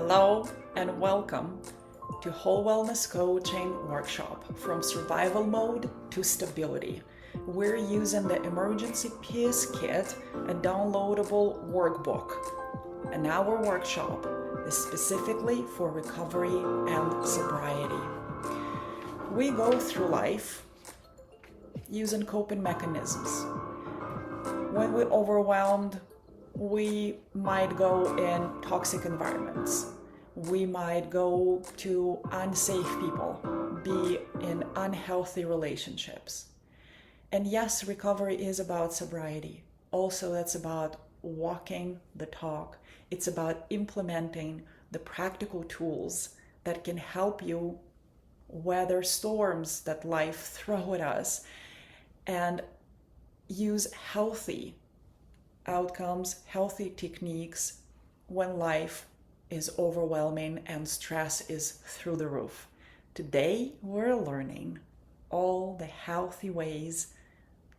Hello and welcome to WholeWellness Coaching workshop, from survival mode to stability. We're using the Emergency Peace Kit, a downloadable workbook. And our workshop is specifically for recovery and sobriety. We go through life using coping mechanisms. When we're overwhelmed, we might go in toxic environments. We might go to unsafe people, be in unhealthy relationships. And yes, recovery is about sobriety. Also, that's about walking the talk. It's about implementing the practical tools that can help you weather storms that life throws at us and use healthy outcomes, healthy techniques when life is overwhelming and stress is through the roof. Today, we're learning all the healthy ways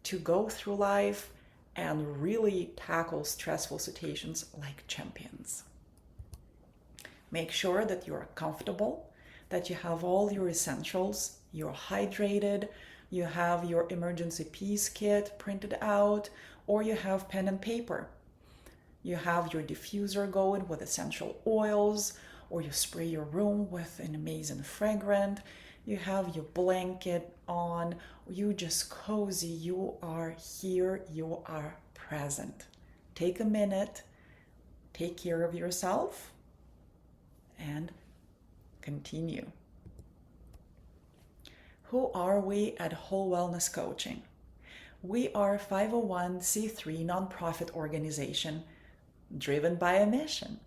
to go through life and really tackle stressful situations like champions. Make sure that you are comfortable, that you have all your essentials, you're hydrated, you have your emergency peace kit printed out, or you have pen and paper. You have your diffuser going with essential oils, or you spray your room with an amazing fragrance. You have your blanket on, you just cozy, you are here, you are present. Take a minute, take care of yourself, and continue. Who are we at WholeWellness Coaching? We are a 501c3 nonprofit organization driven by a mission.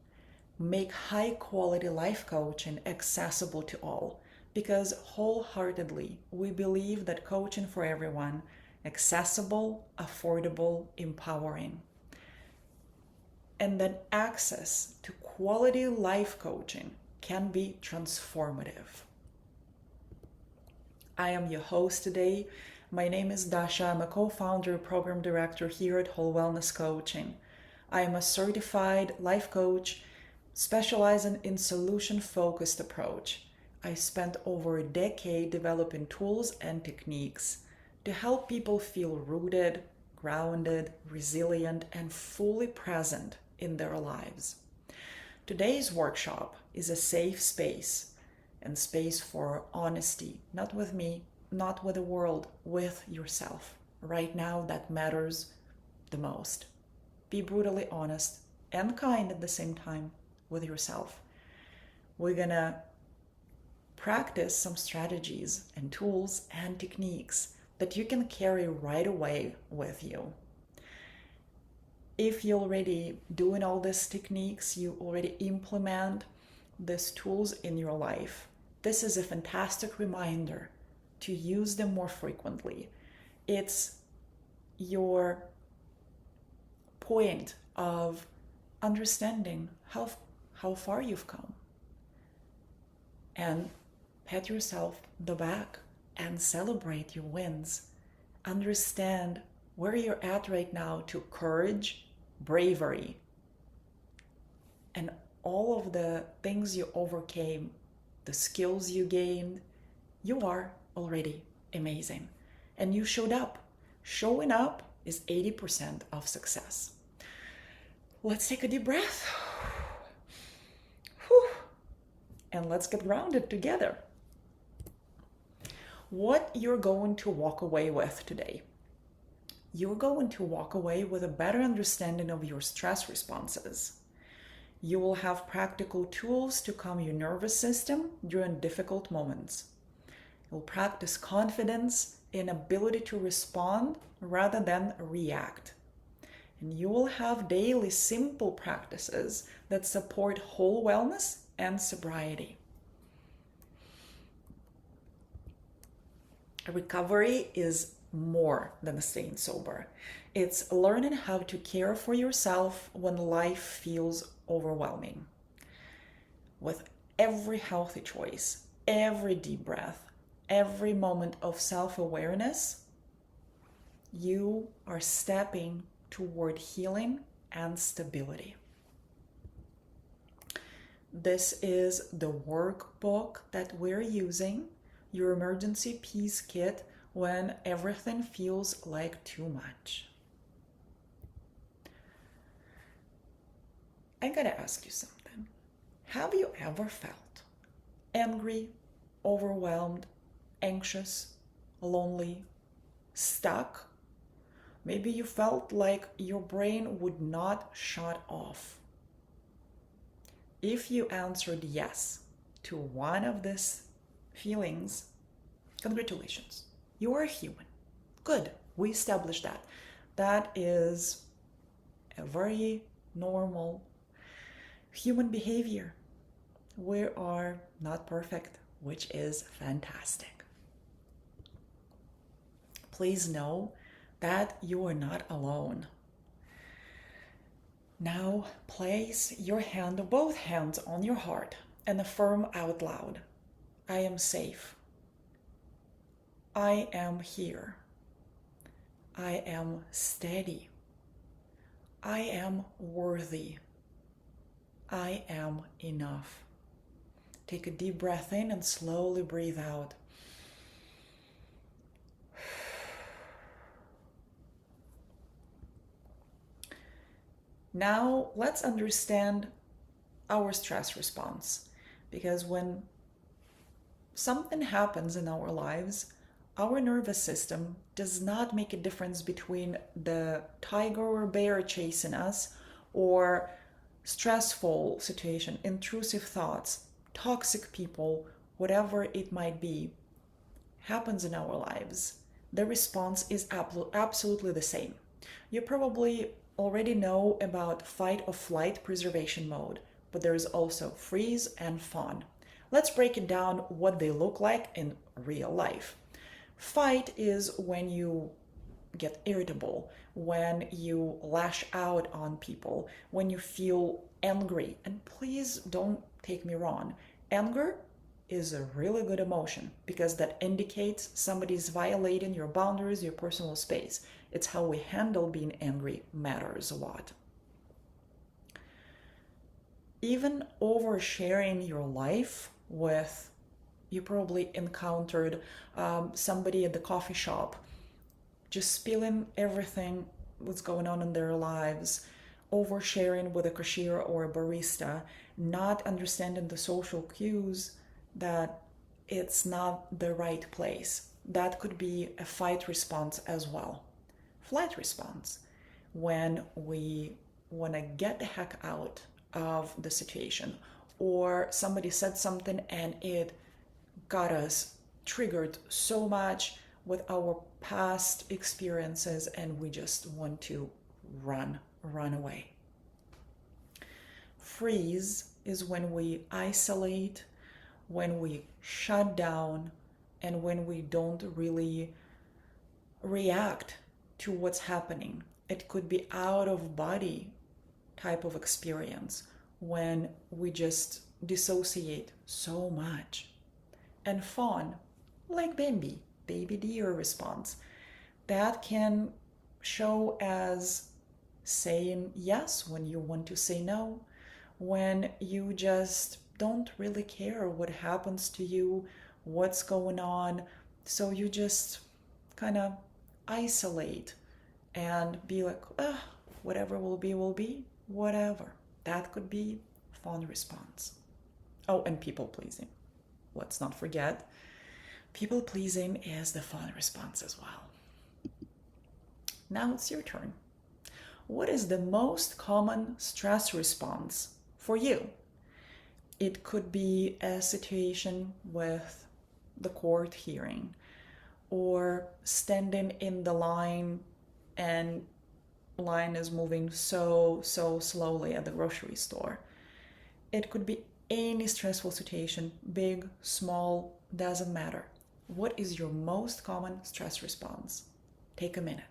Make high-quality life coaching accessible to all, because wholeheartedly we believe that coaching for everyone, accessible, affordable, empowering. And that access to quality life coaching can be transformative. I am your host today. My name is Dasha. I'm a co-founder and program director here at WholeWellness Coaching. I am a certified life coach specializing in solution-focused approach. I spent over a decade developing tools and techniques to help people feel rooted, grounded, resilient, and fully present in their lives. Today's workshop is a safe space and space for honesty, not with me, not with the world, with yourself. Right now, that matters the most. Be brutally honest and kind at the same time with yourself. We're gonna practice some strategies and tools and techniques that you can carry right away with you. If you're already doing all these techniques, you already implement these tools in your life, this is a fantastic reminder to use them more frequently. It's your point of understanding how far you've come. And pat yourself on the back and celebrate your wins. Understand where you're at right now to courage, bravery, and all of the things you overcame, the skills you gained. You are already amazing, and you showed up. Showing up is 80% of success. Let's take a deep breath. Whew. And let's get grounded together. What you're going to walk away with today. You're going to walk away with a better understanding of your stress responses. You will have practical tools to calm your nervous system during difficult moments. You'll practice confidence in ability to respond rather than react. And you will have daily simple practices that support whole wellness and sobriety. Recovery is more than staying sober. It's learning how to care for yourself when life feels overwhelming. With every healthy choice, every deep breath, every moment of self-awareness, you are stepping toward healing and stability. This is the workbook that we're using, your emergency peace kit, when everything feels like too much. I gotta ask you something. Have you ever felt angry, overwhelmed, anxious, lonely, stuck? Maybe you felt like your brain would not shut off. If you answered yes to one of these feelings, congratulations, you are human. Good, we established that. That is a very normal human behavior. We are not perfect, which is fantastic. Please know that you are not alone. Now place your hand, both hands, on your heart and affirm out loud, I am safe. I am here. I am steady. I am worthy. I am enough. Take a deep breath in and slowly breathe out. Now let's understand our stress response, because when something happens in our lives, our nervous system does not make a difference between the tiger or bear chasing us, or stressful situation, intrusive thoughts, toxic people, whatever it might be, happens in our lives. The response is absolutely the same. You probably already know about fight or flight preservation mode, but there is also freeze and fawn. Let's break it down what they look like in real life. Fight is when you get irritable, when you lash out on people, when you feel angry. And please don't take me wrong. Anger is a really good emotion because that indicates somebody's violating your boundaries, your personal space. It's how we handle being angry matters a lot. Even oversharing your life with, you probably encountered somebody at the coffee shop just spilling everything what's going on in their lives, oversharing with a cashier or a barista, not understanding the social cues that it's not the right place. That could be a fight response as well. Flight response, when we want to get the heck out of the situation, or somebody said something and it got us triggered so much with our past experiences and we just want to run away. Freeze is when we isolate, when we shut down, and when we don't really react to what's happening. It could be out of body type of experience when we just dissociate so much. And fawn, like baby deer response, that can show as saying yes when you want to say no, when you just don't really care what happens to you, what's going on, so you just kind of isolate and be like, whatever will be, whatever. That could be fawn response. Oh, and people pleasing. Let's not forget, people pleasing is the fawn response as well. Now it's your turn. What is the most common stress response for you? It could be a situation with the court hearing, or standing in the line and line is moving so slowly at the grocery store. It could be any stressful situation, big, small, doesn't matter. What is your most common stress response? Take a minute.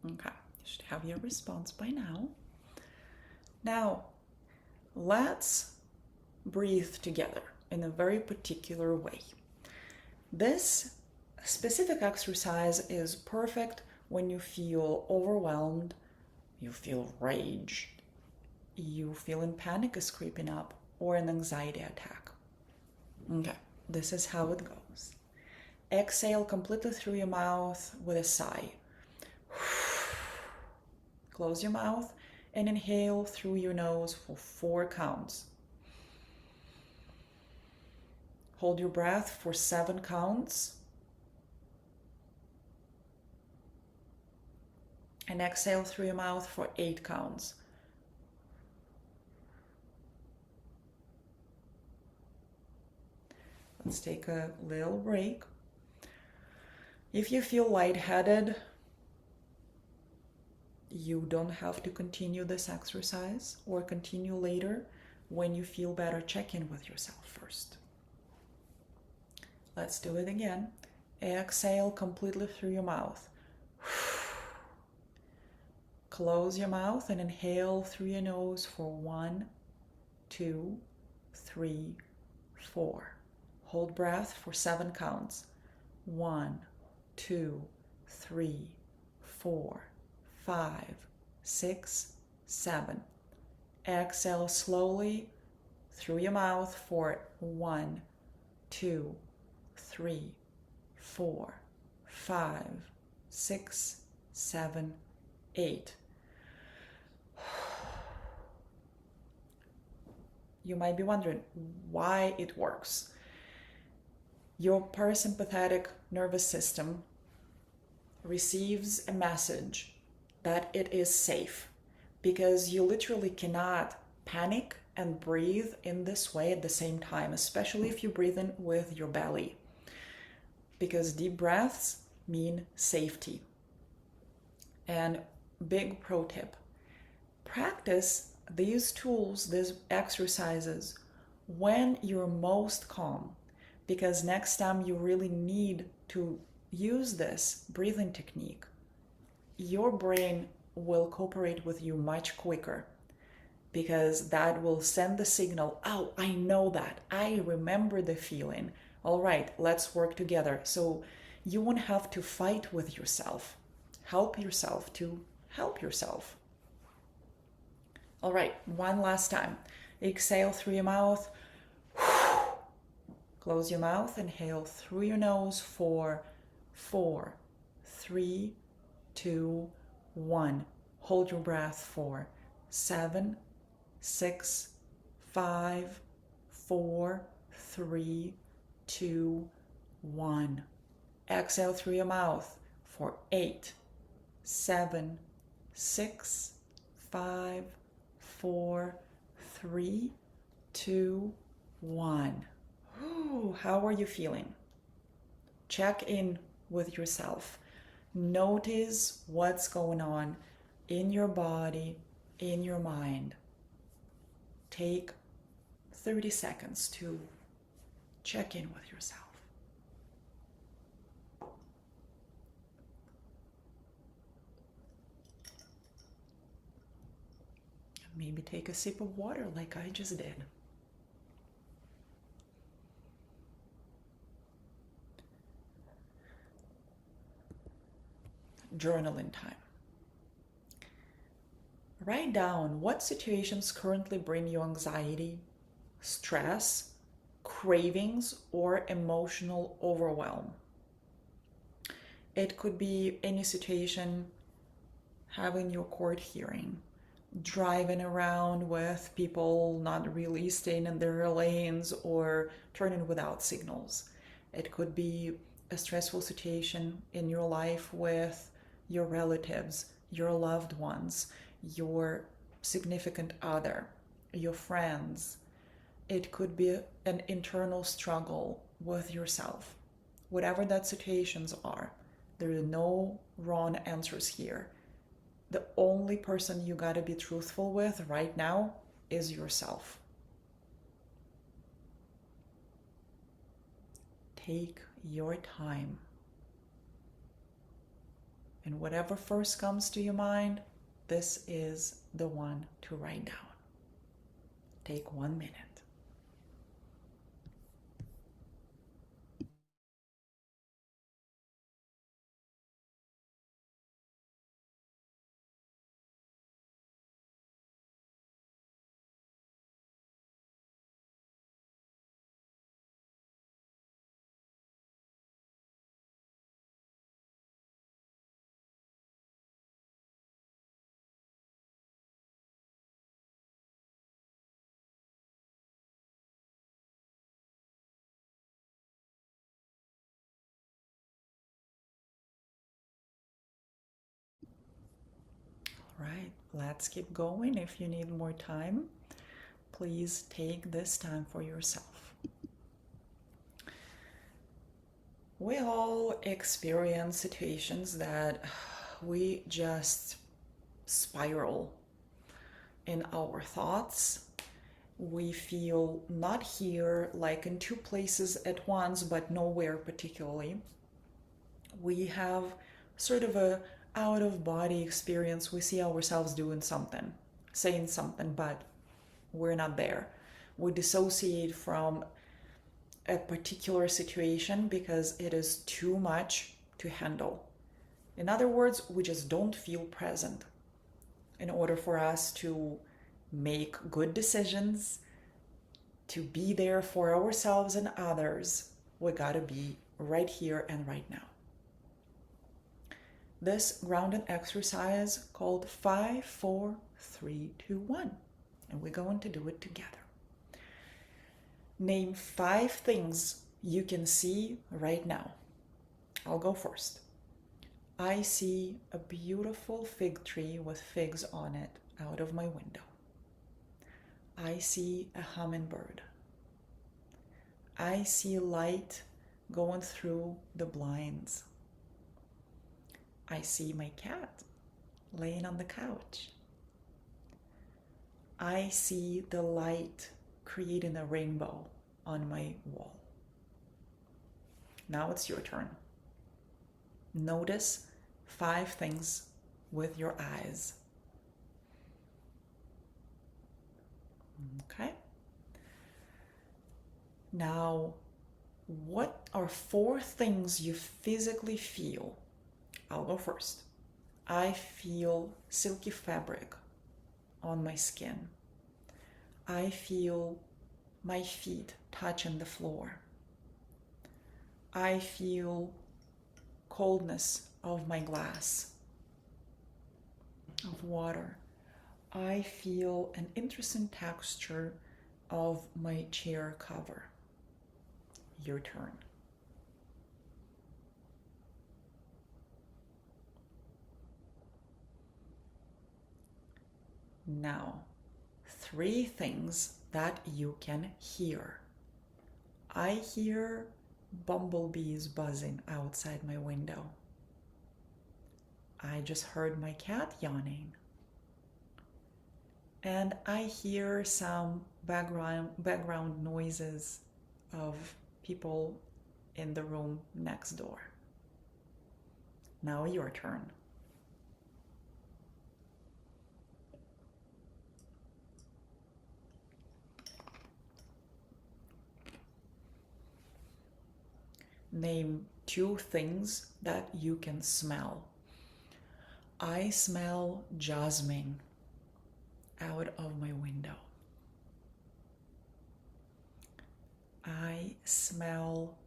Okay, you should have your response by now. Now, let's breathe together in a very particular way. This specific exercise is perfect when you feel overwhelmed, you feel rage, you feel panic is creeping up, or an anxiety attack. Okay, this is how it goes. Exhale completely through your mouth with a sigh. Close your mouth and inhale through your nose for 4 counts. Hold your breath for 7 counts. And exhale through your mouth for 8 counts. Let's take a little break. If you feel lightheaded, you don't have to continue this exercise, or continue later. When you feel better, check in with yourself first. Let's do it again. Exhale completely through your mouth. Close your mouth and inhale through your nose for 1, 2, 3, 4. Hold breath for 7 counts. 1, 2, 3, 4, 5, 6, 7. Exhale slowly through your mouth for 1, 2, 3, 4, 5, 6, 7, 8. You might be wondering why it works. Your parasympathetic nervous system receives a message that it is safe, because you literally cannot panic and breathe in this way at the same time, especially if you breathe in with your belly, because deep breaths mean safety. And big pro tip, practice these tools, these exercises, when you're most calm, because next time you really need to use this breathing technique, your brain will cooperate with you much quicker, because that will send the signal, oh, I know that, I remember the feeling, all right, let's work together. So you won't have to fight with yourself. Help yourself to help yourself. All right, one last time. Exhale through your mouth. Close your mouth. Inhale through your nose for 4, 3, 2, 1. Hold your breath for 7, 6, 5, 4, 3, 2, 1. Exhale through your mouth for 8, 7, 6, 5, 4, 3, 2, 1. Ooh, how are you feeling? Check in with yourself. Notice what's going on in your body, in your mind. Take 30 seconds to check in with yourself. Maybe take a sip of water like I just did. Journaling time. Write down what situations currently bring you anxiety, stress, cravings, or emotional overwhelm. It could be any situation having your court hearing, driving around with people not really staying in their lanes or turning without signals. It could be a stressful situation in your life with your relatives, your loved ones, your significant other, your friends. It could be an internal struggle with yourself. Whatever that situations are, there are no wrong answers here. The only person you gotta be truthful with right now is yourself. Take your time. And whatever first comes to your mind, this is the one to write down. Take 1 minute. Right, let's keep going. If you need more time, please take this time for yourself. We all experience situations that we just spiral in our thoughts. We feel not here, like in two places at once, but nowhere particularly. We have sort of a out of body experience. We see ourselves doing something, saying something, but we're not there. We dissociate from a particular situation because it is too much to handle. In other words, we just don't feel present. In order for us to make good decisions, to be there for ourselves and others, we gotta be right here and right now. This grounding exercise called 5, 4, 3, 2, 1, and we're going to do it together. Name 5 things you can see right now. I'll go first. I see a beautiful fig tree with figs on it out of my window. I see a hummingbird. I see light going through the blinds. I see my cat laying on the couch. I see the light creating a rainbow on my wall. Now it's your turn. Notice 5 things with your eyes. Okay? Now, what are 4 things you physically feel? I'll go first. I feel silky fabric on my skin. I feel my feet touching the floor. I feel coldness of my glass of water. I feel an interesting texture of my chair cover. Your turn. Now, 3 things that you can hear. I hear bumblebees buzzing outside my window. I just heard my cat yawning. And I hear some background noises of people in the room next door. Now your turn. Name 2 things that you can smell. I smell jasmine out of my window. I smell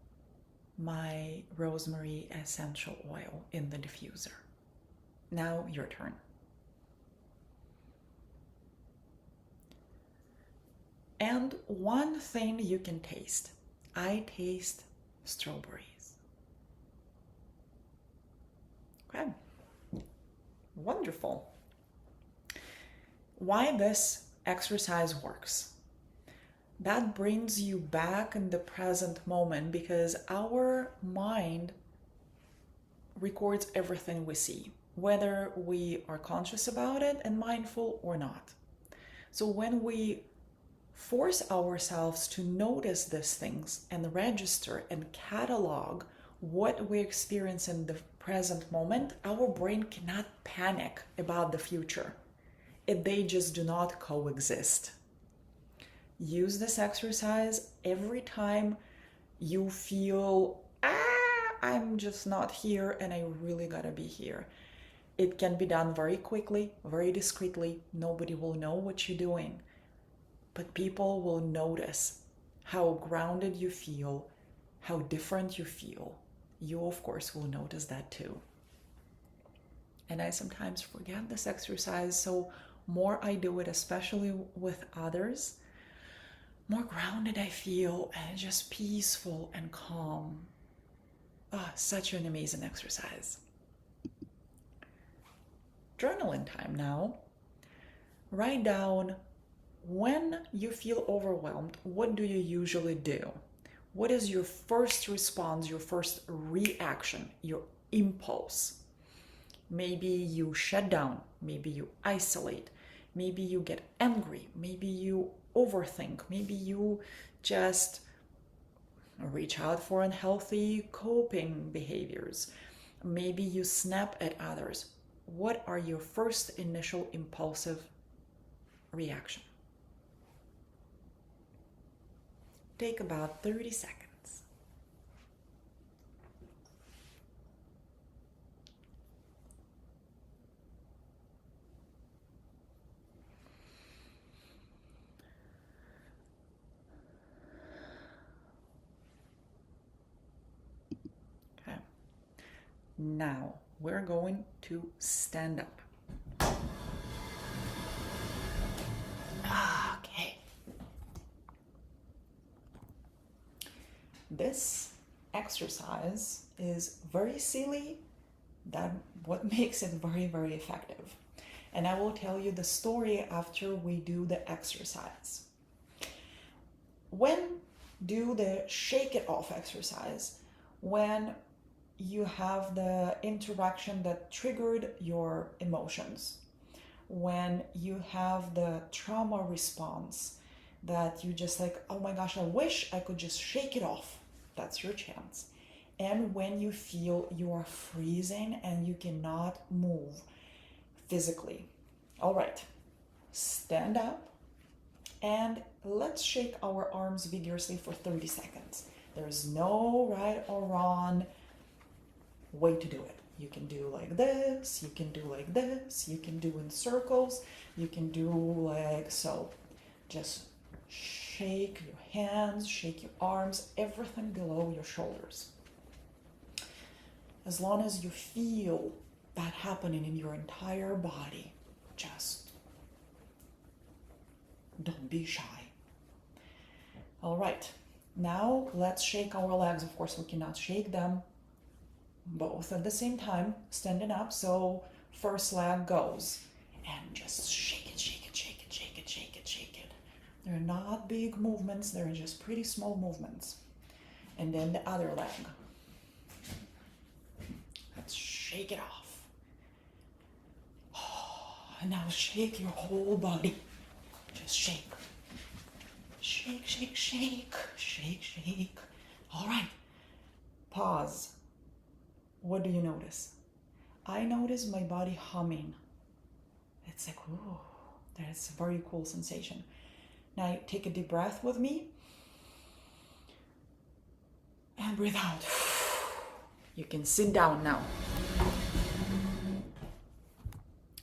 my rosemary essential oil in the diffuser. Now your turn. And one thing you can taste. I taste strawberries. Okay. Wonderful. Why this exercise works. That brings you back in the present moment because our mind records everything we see, whether we are conscious about it and mindful or not. So when we force ourselves to notice these things and register and catalog what we experience in the present moment, our brain cannot panic about the future. They just do not coexist. Use this exercise every time you feel, I'm just not here and I really gotta be here. It can be done very quickly, very discreetly. Nobody will know what you're doing. But people will notice how grounded you feel, how different you feel. You, of course, will notice that too. And I sometimes forget this exercise, so more I do it, especially with others, more grounded I feel and just peaceful and calm. Such an amazing exercise. Journaling time now. Write down when you feel overwhelmed, what do you usually do? What is your first response, your first reaction, your impulse? Maybe you shut down, maybe you isolate, maybe you get angry, maybe you overthink, maybe you just reach out for unhealthy coping behaviors, maybe you snap at others. What are your first initial impulsive reaction? Take about 30 seconds. Okay. Now we're going to stand up. Okay. This exercise is very silly. That's what makes it very, very effective. And I will tell you the story after we do the exercise. When do the shake it off exercise, when you have the interaction that triggered your emotions, when you have the trauma response that you just like, oh my gosh, I wish I could just shake it off. That's your chance. And when you feel you are freezing and you cannot move physically. All right, stand up and let's shake our arms vigorously for 30 seconds. There's no right or wrong way to do it. You can do like this, you can do like this, you can do in circles, you can do like so. Just shake your hands, shake your arms, everything below your shoulders. As long as you feel that happening in your entire body, just don't be shy. All right, now let's shake our legs. Of course, we cannot shake them both at the same time, standing up. So first leg goes and just shake it, shake it, shake it, shake it, shake it, shake it. They're not big movements, they're just pretty small movements. And then the other leg. Let's shake it off. And now shake your whole body. Just shake. Shake, shake, shake, shake, shake. All right, pause. What do you notice? I notice my body humming. It's like, ooh, that's a very cool sensation. Now take a deep breath with me. And breathe out. You can sit down now.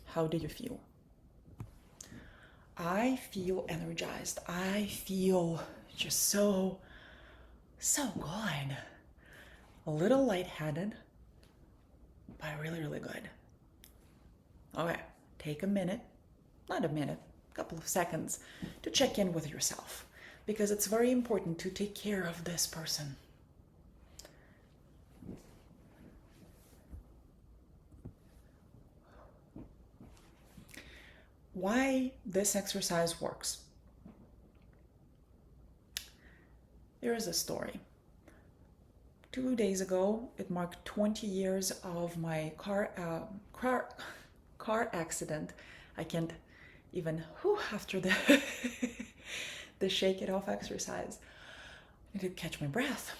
How do you feel? I feel energized. I feel just so good. A little lightheaded, but really, really good. Okay, take a minute, not a minute, a couple of seconds to check in with yourself. because it's very important to take care of this person. Why this exercise works. Here is a story. 2 days ago, it marked 20 years of my car accident. I can't even, after the, the shake it off exercise, I did catch my breath.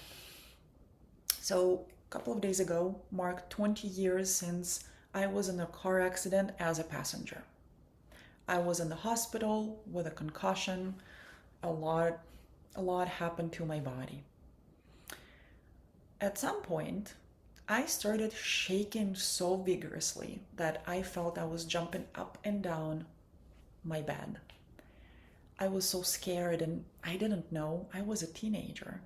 So a couple of days ago marked 20 years since I was in a car accident as a passenger. I was in the hospital with a concussion. A lot happened to my body. At some point, I started shaking so vigorously that I felt I was jumping up and down my bed. I was so scared and I didn't know. I was a teenager.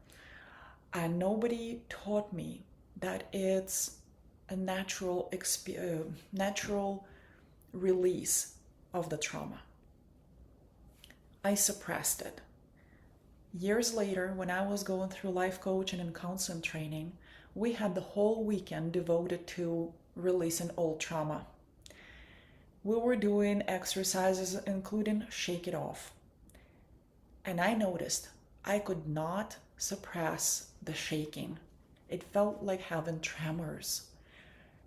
And nobody taught me that it's a natural release of the trauma. I suppressed it. Years later, when I was going through life coaching and counseling training, we had the whole weekend devoted to releasing old trauma. We were doing exercises including shake it off. And I noticed I could not suppress the shaking. It felt like having tremors.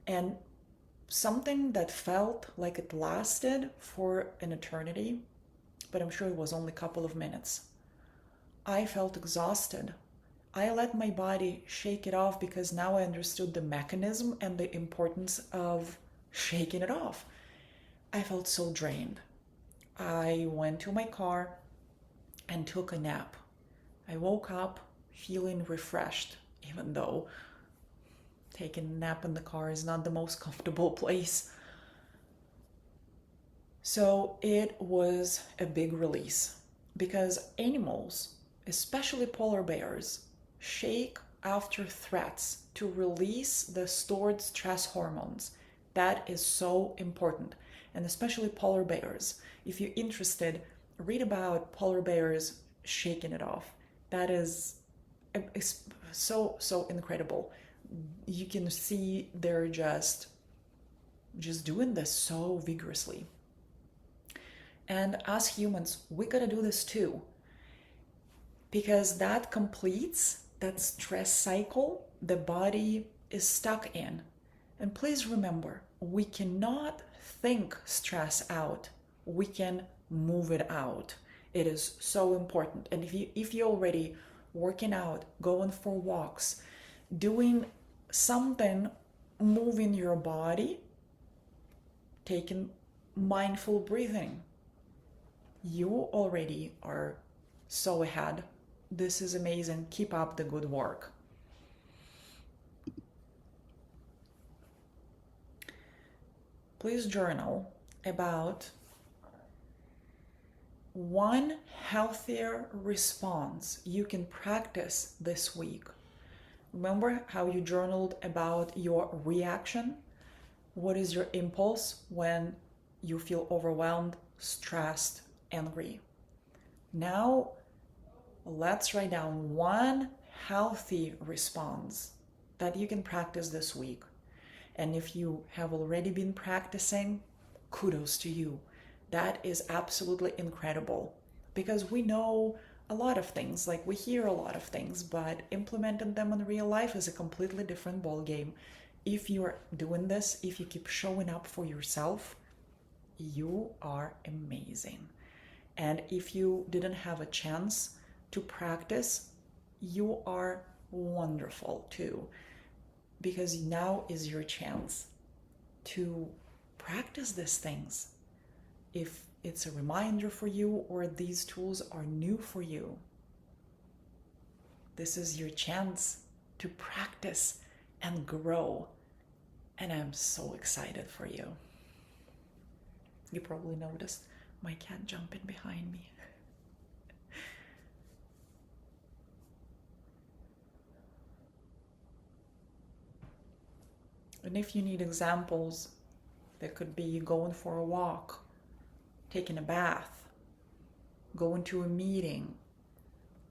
And something that felt like it lasted for an eternity, but I'm sure it was only a couple of minutes. I felt exhausted. I let my body shake it off because now I understood the mechanism and the importance of shaking it off. I felt so drained. I went to my car and took a nap. I woke up feeling refreshed, even though taking a nap in the car is not the most comfortable place. So it was a big release because animals, especially polar bears, shake after threats to release the stored stress hormones. That is so important. And especially polar bears. If you're interested, read about polar bears shaking it off. That is so incredible. You can see they're just doing this so vigorously. And as humans, we gotta do this too. Because that completes that stress cycle the body is stuck in. And please remember, we cannot think stress out. We can move it out. It is so important. And if you're already working out, going for walks, doing something, moving your body, taking mindful breathing, you already are so ahead. This is amazing. Keep up the good work. Please journal about one healthier response you can practice this week. Remember how you journaled about your reaction? What is your impulse when you feel overwhelmed, stressed, angry? Now, let's write down one healthy response that you can practice this week. And if you have already been practicing, kudos to you. That is absolutely incredible because we know a lot of things, like we hear a lot of things, but implementing them in real life is a completely different ballgame. If you're doing this, if you keep showing up for yourself, you are amazing. And if you didn't have a chance to practice, you are wonderful too, because now is your chance to practice these things. If it's a reminder for you or these tools are new for you, this is your chance to practice and grow. And I'm so excited for you. You probably noticed my cat jumping behind me. And if you need examples, there could be going for a walk, taking a bath, going to a meeting,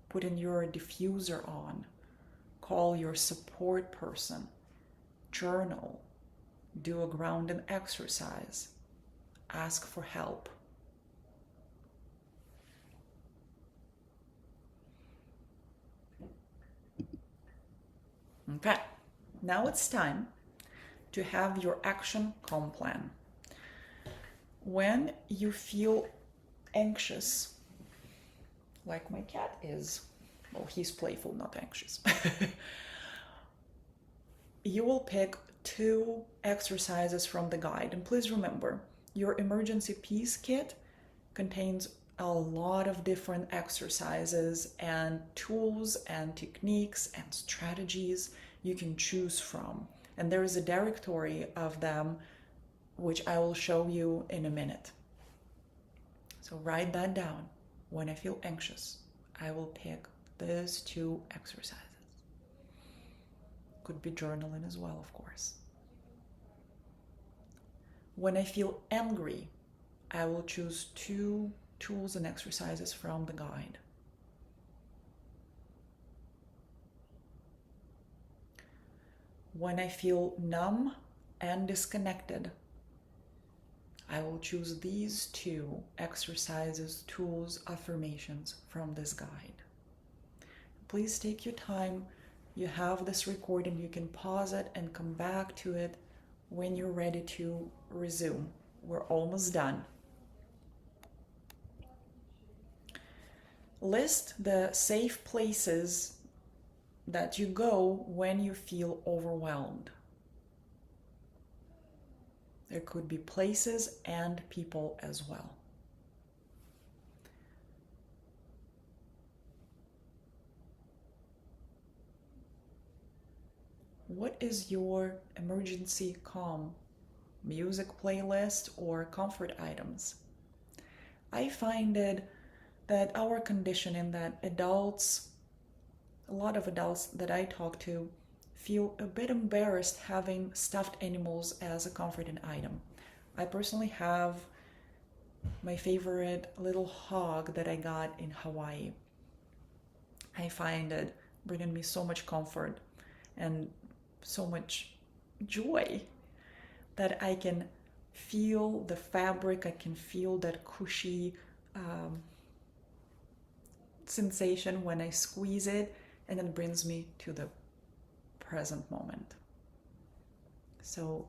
putting your diffuser on, call your support person, journal, do a grounding exercise, ask for help. Okay, now it's time to have your action calm plan. When you feel anxious, like my cat is, well, he's playful, not anxious, you will pick 2 exercises from the guide. And please remember, your emergency peace kit contains a lot of different exercises and tools and techniques and strategies you can choose from. And there is a directory of them, which I will show you in a minute. So write that down. When I feel anxious, I will pick those 2 exercises. Could be journaling as well, of course. When I feel angry, I will choose 2 tools and exercises from the guide. When I feel numb and disconnected, I will choose these 2 exercises, tools, affirmations from this guide. Please take your time. You have this recording. You can pause it and come back to it when you're ready to resume. We're almost done. List the safe places that you go when you feel overwhelmed. There could be places and people as well. What is your emergency calm music playlist or comfort items? I find it that our conditioning, that adults, a lot of adults that I talk to, feel a bit embarrassed having stuffed animals as a comforting item. I personally have my favorite little hog that I got in Hawaii. I find it bringing me so much comfort and so much joy that I can feel the fabric, I can feel that cushy sensation when I squeeze it, and it brings me to the present moment. So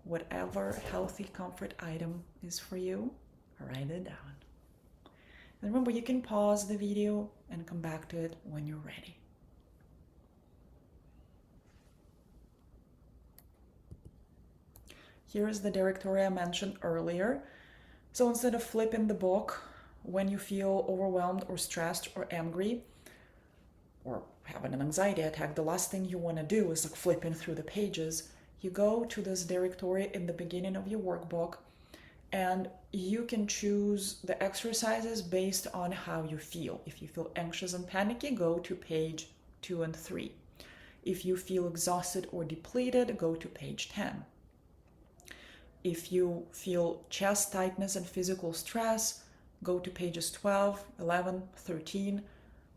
whatever healthy comfort item is for you, write it down. And remember, you can pause the video and come back to it when you're ready. Here is the directory I mentioned earlier. So instead of flipping the book when you feel overwhelmed or stressed or angry or having an anxiety attack, the last thing you want to do is like flipping through the pages. You go to this directory in the beginning of your workbook, and you can choose the exercises based on how you feel. If you feel anxious and panicky, go to page 2 and 3. If you feel exhausted or depleted, go to page 10. If you feel chest tightness and physical stress, go to pages 12, 11, 13.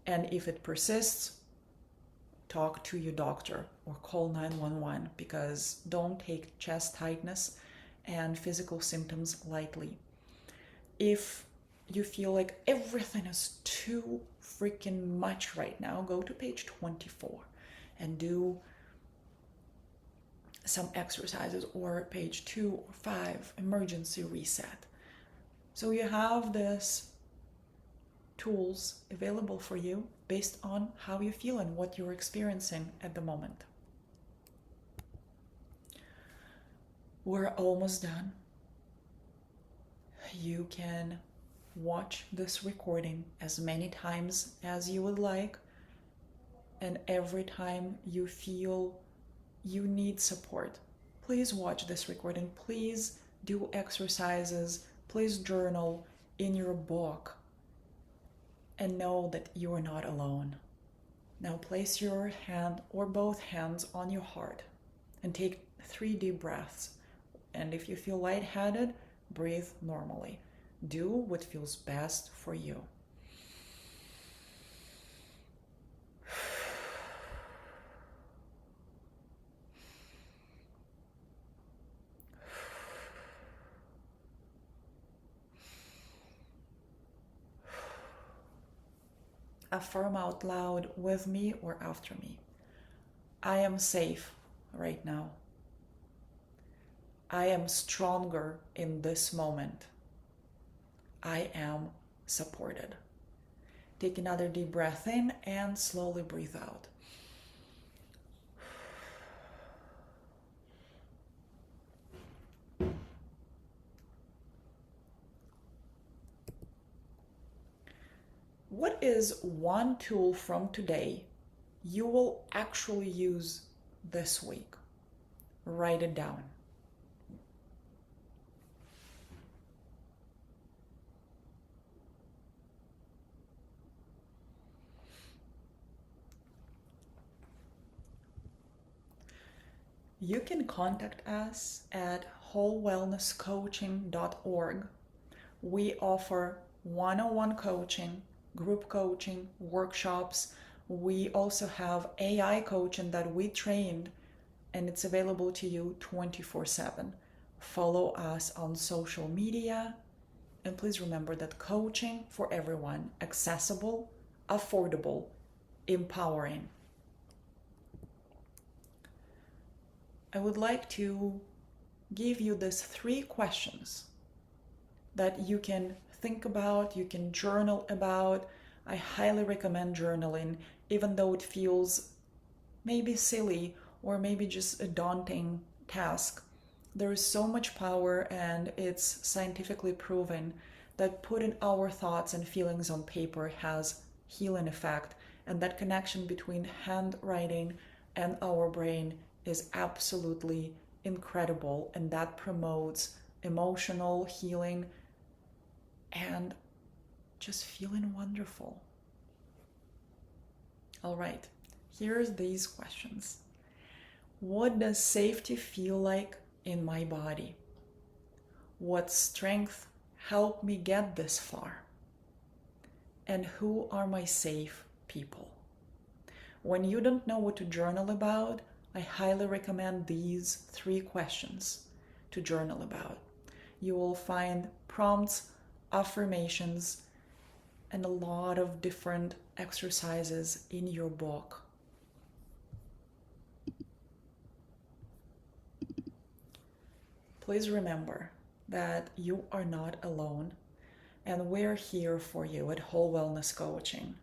And if it persists, talk to your doctor or call 911, because don't take chest tightness and physical symptoms lightly. If you feel like everything is too freaking much right now, go to page 24 and do some exercises, or page 2 or 5, emergency reset. So you have these tools available for you based on how you feel and what you're experiencing at the moment. We're almost done. You can watch this recording as many times as you would like, and every time you feel you need support, please watch this recording. Please do exercises. Please journal in your book, and know that you are not alone. Now place your hand or both hands on your heart and take 3 deep breaths. And if you feel lightheaded, breathe normally. Do what feels best for you. affirm out loud with me or after me. I am safe right now. I am stronger in this moment. I am supported. Take another deep breath in and slowly breathe out. What is one tool from today you will actually use this week? Write it down. You can contact us at WholeWellnessCoaching.org. We offer one-on-one coaching, group coaching, workshops. We also have AI coaching that we trained, and it's available to you 24/7. Follow us on social media, and please remember that coaching for everyone, accessible, affordable, empowering. I would like to give you these 3 questions that you can think about, you can journal about. I highly recommend journaling, even though it feels maybe silly or maybe just a daunting task. There is so much power, and it's scientifically proven that putting our thoughts and feelings on paper has healing effect, and that connection between handwriting and our brain is absolutely incredible, and that promotes emotional healing and just feeling wonderful. All right, here's these questions. What does safety feel like in my body? What strength helped me get this far? And who are my safe people? When you don't know what to journal about, I highly recommend these 3 questions to journal about. You will find prompts, affirmations, and a lot of different exercises in your book. Please remember that you are not alone, and we're here for you at Whole Wellness Coaching.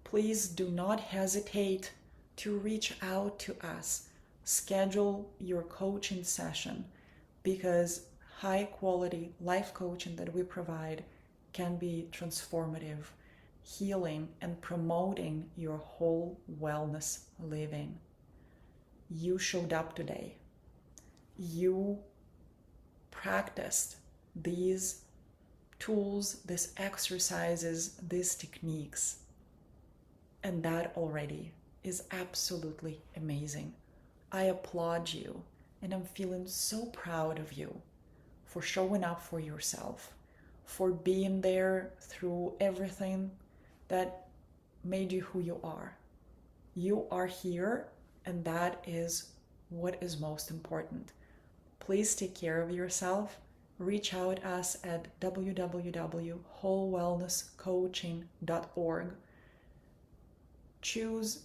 Please do not hesitate to reach out to us. Schedule your coaching session, because high quality life coaching that we provide can be transformative, healing, and promoting your whole wellness living. You showed up today. You practiced these tools, these exercises, these techniques, and that already is absolutely amazing. I applaud you, and I'm feeling so proud of you for showing up for yourself, for being there through everything that made you who you are. You are here, and that is what is most important. Please take care of yourself. Reach out us at www.wholewellnesscoaching.org. Choose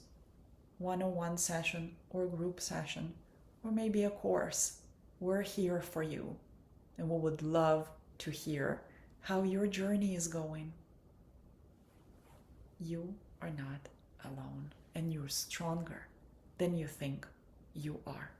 one-on-one session or group session, or maybe a course. We're here for you, and we would love to hear how your journey is going. You are not alone, and you're stronger than you think you are.